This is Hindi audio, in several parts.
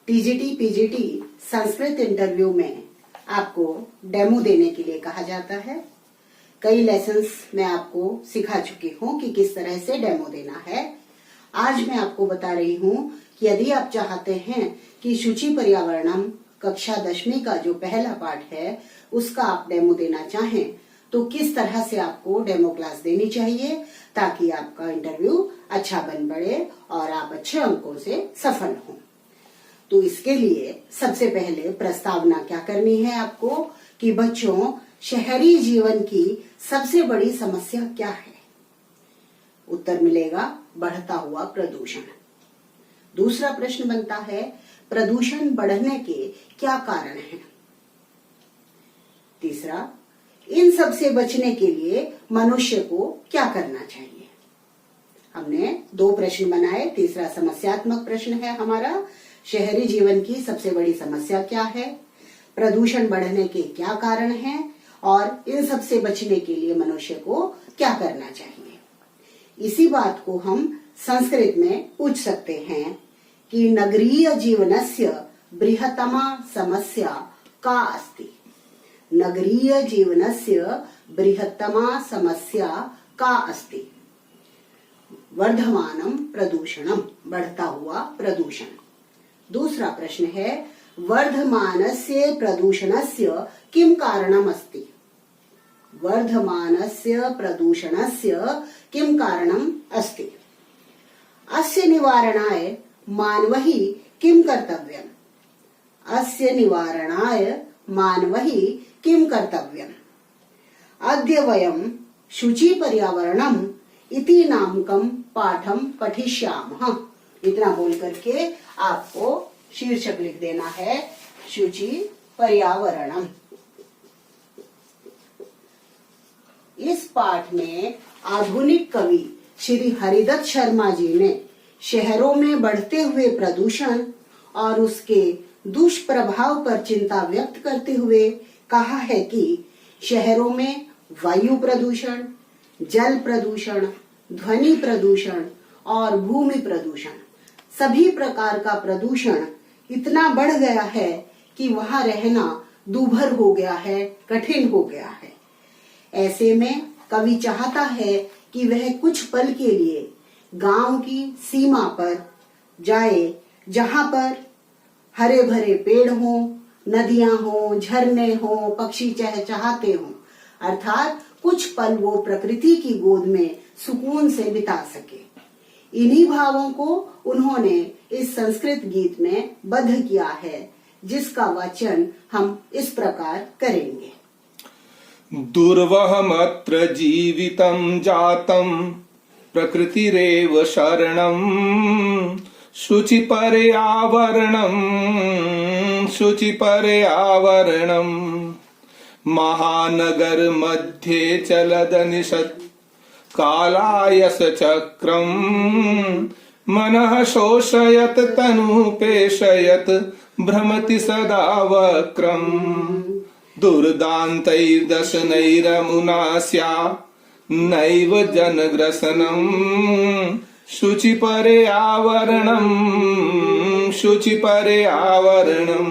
टीजीटी पीजीटी संस्कृत इंटरव्यू में आपको डेमो देने के लिए कहा जाता है। कई लेसन्स मैं आपको सिखा चुकी हूँ कि किस तरह से डेमो देना है। आज मैं आपको बता रही हूँ कि यदि आप चाहते हैं कि शुचि पर्यावरणम कक्षा 10वीं का जो पहला पाठ है उसका आप डेमो देना चाहें तो किस तरह से आपको डेमो क्लास देनी चाहिए ताकि आपका इंटरव्यू अच्छा बन पड़े और आप अच्छे अंकों से सफल हों। तो इसके लिए सबसे पहले प्रस्तावना क्या करनी है आपको कि बच्चों शहरी जीवन की सबसे बड़ी समस्या क्या है। उत्तर मिलेगा बढ़ता हुआ प्रदूषण। दूसरा प्रश्न बनता है प्रदूषण बढ़ने के क्या कारण हैं। तीसरा इन सब से बचने के लिए मनुष्य को क्या करना चाहिए। हमने 2 प्रश्न बनाए। तीसरा समस्यात्मक प्रश्न है हमारा, शहरी जीवन की सबसे बड़ी समस्या क्या है, प्रदूषण बढ़ने के क्या कारण हैं और इन सब से बचने के लिए मनुष्य को क्या करना चाहिए। इसी बात को हम संस्कृत में पूछ सकते हैं कि नगरीय जीवनस्य बृहत्तमा समस्या का अस्ति। नगरीय जीवनस्य बृहत्तमा समस्या का अस्ति। वर्धमानम प्रदूषणम, बढ़ता हुआ प्रदूषण। दूसरा प्रश्न है वर्धमानस्य प्रदूषणस्य किम कारणम अस्ति। वर्धमानस्य प्रदूषणस्य किम कारणम अस्ति। अस्य निवारणाय मानवः किम कर्तव्यम्। अस्य निवारणाय मानवः किम कर्तव्यम्। अद्य वयं शुचि पर्यावरणम् इति नामकं पाठं पठिष्यामः। इतना बोल करके आपको शीर्षक लिख देना है, शुचि पर्यावरणम्। इस पाठ में आधुनिक कवि श्री हरिदत्त शर्मा जी ने शहरों में बढ़ते हुए प्रदूषण और उसके दुष्प्रभाव पर चिंता व्यक्त करते हुए कहा है कि शहरों में वायु प्रदूषण, जल प्रदूषण, ध्वनि प्रदूषण और भूमि प्रदूषण, सभी प्रकार का प्रदूषण इतना बढ़ गया है कि वहां रहना दूभर हो गया है, कठिन हो गया है। ऐसे में कवि चाहता है कि वह कुछ पल के लिए गांव की सीमा पर जाए जहां पर हरे भरे पेड़ हों, नदियां हों, झरने हों, पक्षी चहचहाते हों, अर्थात कुछ पल वो प्रकृति की गोद में सुकून से बिता सके। इन्हीं भावों को उन्होंने इस संस्कृत गीत में बद्ध किया है, जिसका वाचन हम इस प्रकार करेंगे। दुर्वहमत्र जीवितं जातं प्रकृतिरेव शरणं शुचि पर्यावरणं शुचि पर्यावरणं महानगर मध्ये चलद निषत् कालायस चक्रं मनः शोषयत तनु पेशयत भ्रमति सदा वक्रं दुर्दान्तैर्दशनैरमुना स्या नैव जनग्रसनं शुचि पर्यावरणं शुचि पर्यावरणं।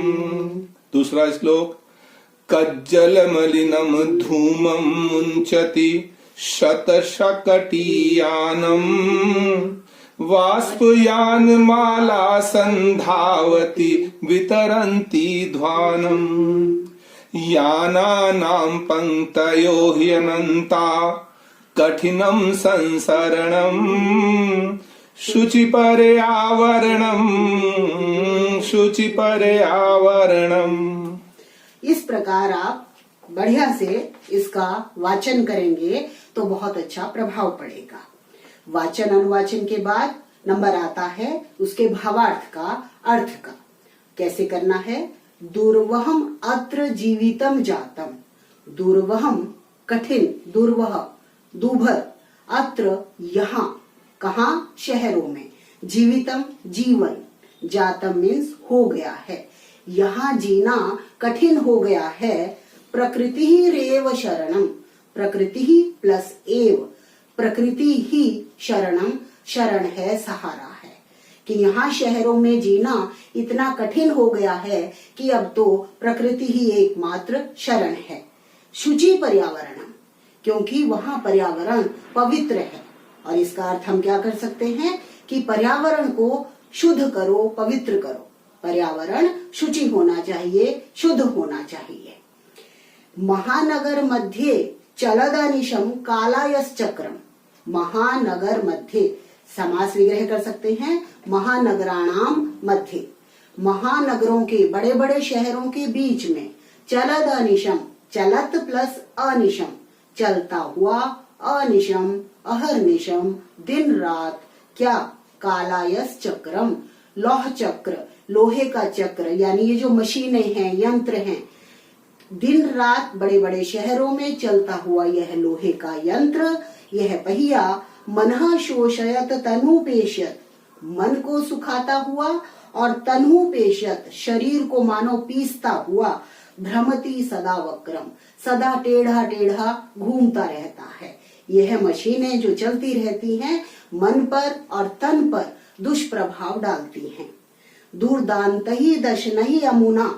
दूसरा श्लोक कज्जलमलिनं धूमं मुञ्चति शतशकटीयानं वाष्पयानमाला सन्धावति वितरन्ति ध्वानम् यानानां पङ्क्तयो ह्यनन्ता कठिनं संसरणं शुचि पर्यावरणं शुचि पर्यावरणं। इस प्रकार आप बढ़िया से इसका वाचन करेंगे तो बहुत अच्छा प्रभाव पड़ेगा। वाचन अनुवाचन के बाद नंबर आता है उसके भावार्थ का, अर्थ का। कैसे करना है। दुर्वहम अत्र जीवितम जातम। दुर्वहम कठिन, दुर्वह दूभर, अत्र यहाँ, कहा शहरों में, जीवितम जीवन, जातम मीन्स हो गया है, यहाँ जीना कठिन हो गया है। प्रकृति ही रेव शरणम, प्रकृति ही प्लस एव, प्रकृति ही शरणम, शरण है, सहारा है। कि यहाँ शहरों में जीना इतना कठिन हो गया है कि अब तो प्रकृति ही एकमात्र शरण है। शुचि पर्यावरणम, क्योंकि वहाँ पर्यावरण पवित्र है। और इसका अर्थ हम क्या कर सकते हैं कि पर्यावरण को शुद्ध करो, पवित्र करो। पर्यावरण शुचि होना चाहिए, शुद्ध होना चाहिए। महानगर मध्ये चलदनिशम कालायश्चक्रम। महानगर मध्ये, समास विग्रह कर सकते हैं, महानगराणाम मध्ये, महानगरों के, बड़े बड़े शहरों के बीच में, चलद अनिशम, चलत प्लस अनिशम, चलता हुआ, अनिशम अहर्निशम, दिन रात, क्या, कालायस चक्रम, लौह चक्र, लोहे का चक्र, यानी ये जो मशीनें हैं, यंत्र हैं, दिन रात बड़े बड़े शहरों में चलता हुआ यह लोहे का यंत्र, यह पहिया, मनः शोषयत तनुपेशयत, मन को सुखाता हुआ, और तनुपेशयत, शरीर को मानो पीसता हुआ, भ्रमति सदा वक्रम, सदा टेढ़ा टेढ़ा घूमता रहता है। यह मशीनें जो चलती रहती हैं मन पर और तन पर दुष्प्रभाव डालती हैं। दुर्दांतहि दशनहि अमुना,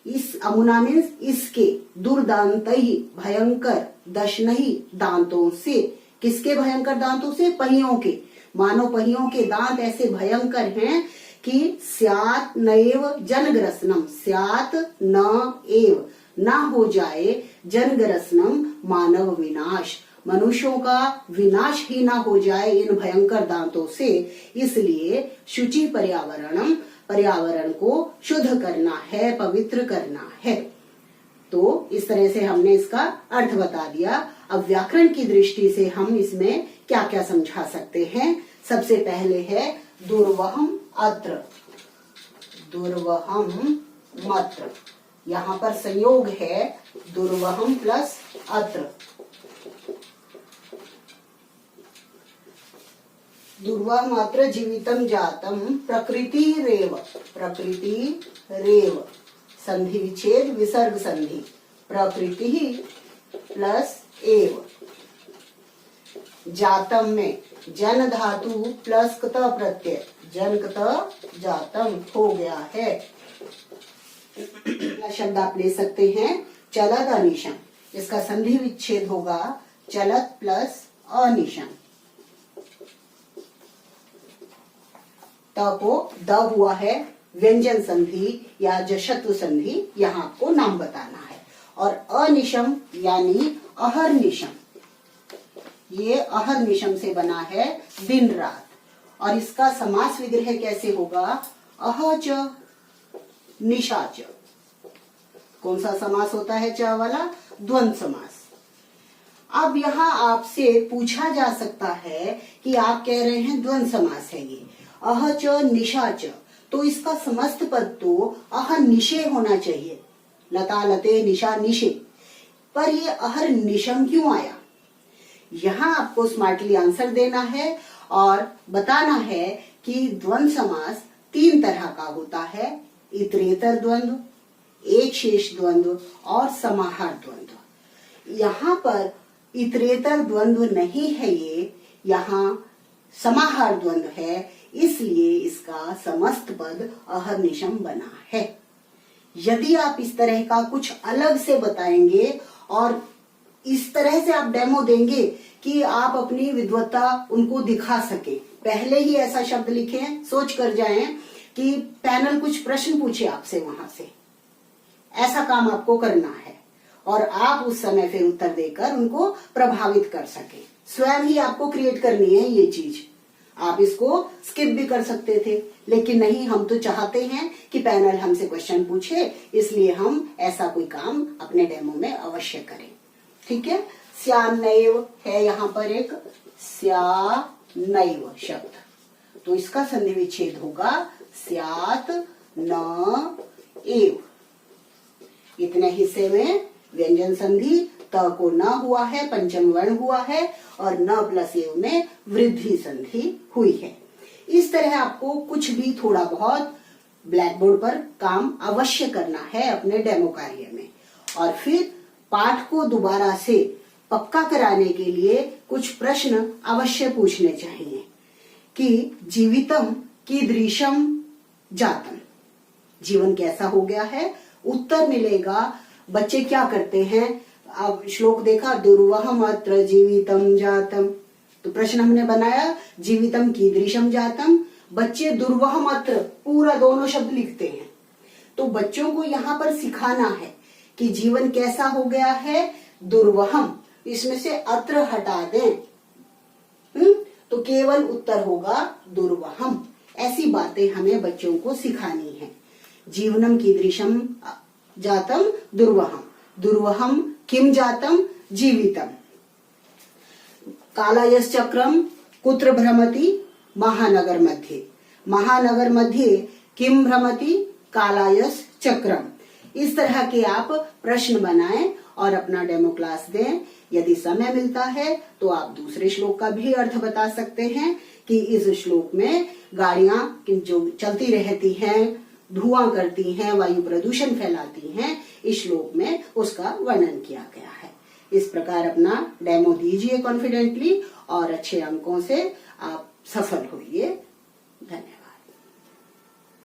इस अमुना मीन्स इसके, दुर्दांतहि भयंकर, दशनहि दांतों से, किसके भयंकर दांतों से, पहियों के, मानो पहियों के दांत ऐसे भयंकर हैं कि स्यात नैव जनग्रसनम, स्यात न एव, ना हो जाए, जनग्रसनम मानव विनाश, मनुष्यों का विनाश ही ना हो जाए इन भयंकर दांतों से। इसलिए शुचि पर्यावरणम, पर्यावरण को शुद्ध करना है, पवित्र करना है। तो इस तरह से हमने इसका अर्थ बता दिया। अब व्याकरण की दृष्टि से हम इसमें क्या क्या समझा सकते हैं। सबसे पहले है दुर्वहम अत्र, दुर्वहम मत्र, यहाँ पर संयोग है दुर्वहम प्लस अत्र। दुर्वहम अत्र जीवितम जातम प्रकृति रेव, प्रकृति रेव, संधि विच्छेद विसर्ग संधि, प्रकृति प्लस एव, जातम में जन धातु प्लस कत प्रत्यय, जन कत जातम हो गया है। शब्द आप ले सकते हैं चलद अनिशम, इसका संधि विच्छेद होगा चलत प्लस अनिशम। त को द हुआ है व्यंजन संधि या जशत्व संधि, यहाँ आपको नाम बताना है। और अनिशम यानी अहर्निशम, ये अहर्निशम से बना है दिन रात। और इसका समास विग्रह कैसे होगा, अहच निशाच। कौन सा समास होता है च वाला, द्वंद्व समास। अब यहाँ आपसे पूछा जा सकता है कि आप कह रहे हैं द्वंद्व समास है ये, अहच निशाच, तो इसका समस्त पद तो अह निशे होना चाहिए, लता लते निशा निशे, पर ये अहर निशम क्यों आया। यहाँ आपको स्मार्टली आंसर देना है और बताना है कि द्वंद्व समास तीन तरह का होता है, इतरेतर द्वंद्व, एक शेष द्वंद्व और समाहार द्वंद्व। यहाँ पर इतरेतर द्वंद्व नहीं है, ये यहाँ समाहार द्वंद्व है, इसलिए इसका समस्त पद अहर्निशम बना है। यदि आप इस तरह का कुछ अलग से बताएंगे और इस तरह से आप डेमो देंगे कि आप अपनी विद्वत्ता उनको दिखा सके, पहले ही ऐसा शब्द लिखें, सोच कर जाएं कि पैनल कुछ प्रश्न पूछे आपसे वहां से, ऐसा काम आपको करना है और आप उस समय फिर उत्तर देकर उनको प्रभावित कर सके। स्वयं ही आपको क्रिएट करनी है ये चीज। आप इसको स्किप भी कर सकते थे, लेकिन नहीं, हम तो चाहते हैं कि पैनल हमसे क्वेश्चन पूछे, इसलिए हम ऐसा कोई काम अपने डेमो में अवश्य करें। ठीक है, स्यान्नैव है यहाँ पर एक स्यान्नैव शब्द, तो इसका संधि विच्छेद होगा स्यात् न एव। इतने हिस्से में व्यंजन संधि, त को न हुआ है, पंचम वर्ण हुआ है, और न प्लस एव में वृद्धि संधि हुई है। इस तरह आपको कुछ भी थोड़ा बहुत ब्लैक बोर्ड पर काम अवश्य करना है अपने डेमो कार्य में। और फिर पाठ को दोबारा से पक्का कराने के लिए कुछ प्रश्न अवश्य पूछने चाहिए कि जीवितम कीदृशम जातम, जीवन कैसा हो गया है। उत्तर मिलेगा बच्चे क्या करते हैं। अब श्लोक देखा, दुर्वहम अत्र जीवितम जातम, तो प्रश्न हमने बनाया जीवितम कीदृशम जातम। बच्चे दुर्वहम अत्र पूरा दोनों शब्द लिखते हैं। तो बच्चों को यहाँ पर सिखाना है कि जीवन कैसा हो गया है, दुर्वहम, इसमें से अत्र हटा दें, तो केवल उत्तर होगा दुर्वहम। ऐसी बातें हमें बच्चों को सिखानी है। जीवनम कीदृशम जातम दुर्वहम, दुर्वहम किम जातम जीवितम। कालायश्चक्रम कुत्र भ्रमति, महानगर मध्ये, महानगर मध्ये किम भ्रमति, कालायश्चक्रम। इस तरह के आप प्रश्न बनाएं और अपना डेमो क्लास दें। यदि समय मिलता है तो आप दूसरे श्लोक का भी अर्थ बता सकते हैं कि इस श्लोक में गाड़ियां जो चलती रहती हैं, धुआं करती हैं, वायु प्रदूषण फैलाती हैं, इस श्लोक में उसका वर्णन किया गया है। इस प्रकार अपना डेमो दीजिए कॉन्फिडेंटली और अच्छे अंकों से आप सफल होइए। धन्यवाद।